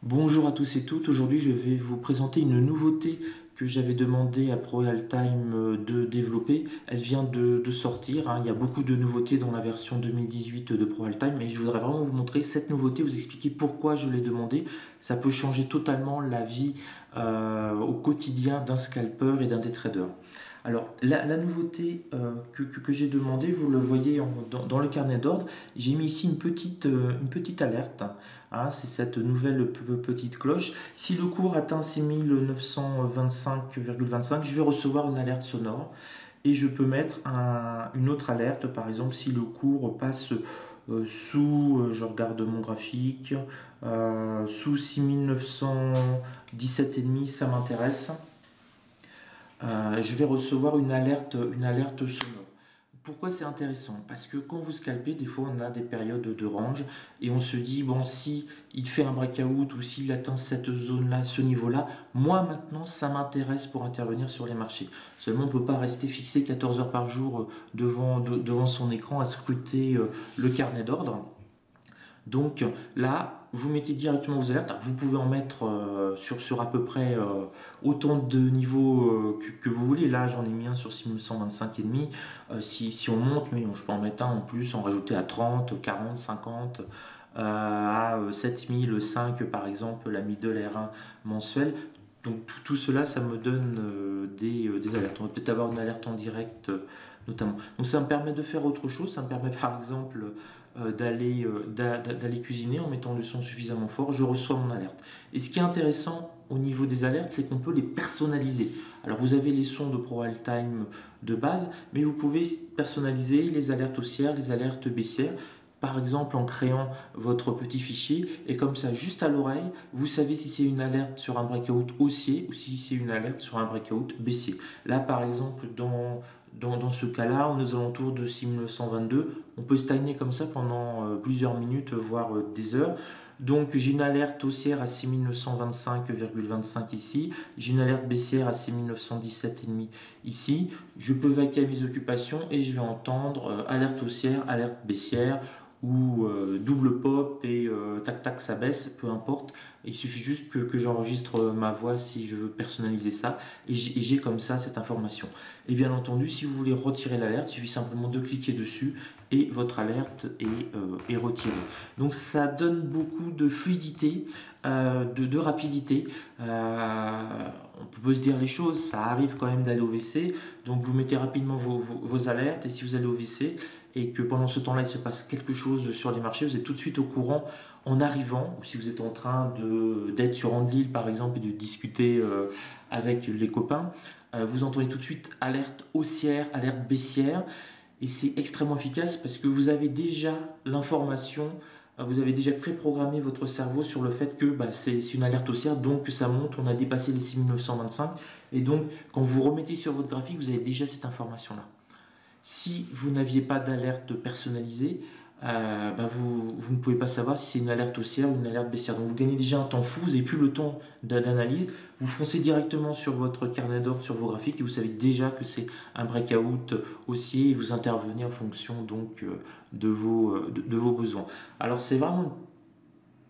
Bonjour à tous et toutes, aujourd'hui je vais vous présenter une nouveauté que j'avais demandé à ProRealTime de développer. Elle vient de sortir, hein. Il y a beaucoup de nouveautés dans la version 2018 de ProRealTime et je voudrais vraiment vous montrer cette nouveauté, vous expliquer pourquoi je l'ai demandé. Ça peut changer totalement la vie au quotidien d'un scalper et d'un day trader. Alors, la nouveauté que j'ai demandé, vous le voyez dans le carnet d'ordre, j'ai mis ici une petite alerte. Hein, c'est cette nouvelle petite cloche. Si le cours atteint 6925,25, je vais recevoir une alerte sonore et je peux mettre une autre alerte. Par exemple, si le cours passe je regarde mon graphique, sous 6917,5, ça m'intéresse. Je vais recevoir une alerte sonore. Pourquoi c'est intéressant? Parce que quand vous scalpez, des fois on a des périodes de range et on se dit, bon, si il fait un breakout ou s'il atteint cette zone-là, ce niveau-là, moi maintenant ça m'intéresse pour intervenir sur les marchés. Seulement on ne peut pas rester fixé 14 heures par jour devant son écran à scruter le carnet d'ordre. Donc là, vous mettez directement vos alertes. Alors, vous pouvez en mettre sur à peu près autant de niveaux que vous voulez. Là, j'en ai mis un sur 6125,5. Si on monte, mais je peux en mettre un en plus, en rajouter à 30, 40, 50, à 7005 par exemple, la middle R1 mensuelle. Donc tout cela, ça me donne des alertes. On va peut-être avoir une alerte en direct notamment. Donc ça me permet de faire autre chose. Ça me permet par exemple d'aller cuisiner en mettant le son suffisamment fort. Je reçois mon alerte. Et ce qui est intéressant au niveau des alertes, c'est qu'on peut les personnaliser. Alors vous avez les sons de ProRealTime de base, mais vous pouvez personnaliser les alertes haussières, les alertes baissières. Par exemple en créant votre petit fichier et comme ça juste à l'oreille vous savez si c'est une alerte sur un breakout haussier ou si c'est une alerte sur un breakout baissier. Là par exemple dans ce cas là on est aux alentours de 6922, on peut stagner comme ça pendant plusieurs minutes voire des heures. Donc j'ai une alerte haussière à 6925,25 ici, j'ai une alerte baissière à 6917,5 ici, je peux vaquer à mes occupations et je vais entendre alerte haussière, alerte baissière ou double pop et tac tac ça baisse, peu importe. Il suffit juste que j'enregistre ma voix si je veux personnaliser ça et j'ai comme ça cette information. Et bien entendu, si vous voulez retirer l'alerte, il suffit simplement de cliquer dessus et votre alerte est retirée. Donc ça donne beaucoup de fluidité, de rapidité. On peut se dire les choses, ça arrive quand même d'aller au WC, donc vous mettez rapidement vos alertes et si vous allez au WC et que pendant ce temps-là il se passe quelque chose sur les marchés, vous êtes tout de suite au courant en arrivant, ou si vous êtes en train d'être sur Andlil par exemple et de discuter avec les copains, vous entendez tout de suite alerte haussière, alerte baissière et c'est extrêmement efficace parce que vous avez déjà l'information. Vous avez déjà préprogrammé votre cerveau sur le fait que c'est une alerte haussière, donc que ça monte, on a dépassé les 6925. Et donc, quand vous remettez sur votre graphique, vous avez déjà cette information-là. Si vous n'aviez pas d'alerte personnalisée, vous ne pouvez pas savoir si c'est une alerte haussière ou une alerte baissière. Donc vous gagnez déjà un temps fou, vous n'avez plus le temps d'analyse. Vous foncez directement sur votre carnet d'ordre, sur vos graphiques, et vous savez déjà que c'est un breakout haussier et vous intervenez en fonction donc de vos besoins. Alors c'est vraiment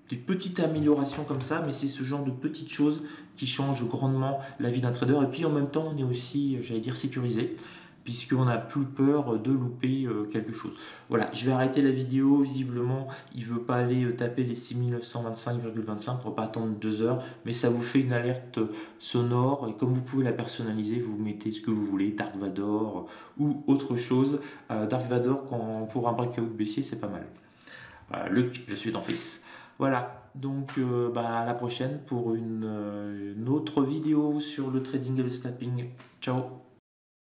des petites améliorations comme ça, mais c'est ce genre de petites choses qui changent grandement la vie d'un trader. Et puis en même temps, on est aussi, j'allais dire, sécurisé, puisqu'on n'a plus peur de louper quelque chose. Voilà, je vais arrêter la vidéo. Visiblement, il ne veut pas aller taper les 6925,25. On ne va pas attendre 2 heures, mais ça vous fait une alerte sonore. Et comme vous pouvez la personnaliser, vous mettez ce que vous voulez, Dark Vador ou autre chose. Dark Vador, pour un breakout baissier, c'est pas mal. Luc, je suis ton fils. Voilà, donc à la prochaine pour une autre vidéo sur le trading et le scalping. Ciao!